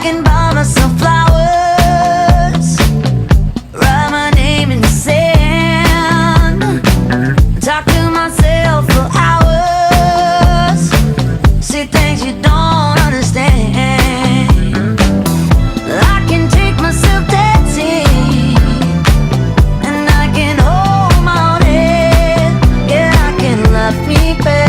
can buy myself flowers, write my name in the sand, talk to myself for hours, see things you don't understand. I can take myself dancing, and I can hold my own head. Yeah, I can love me better.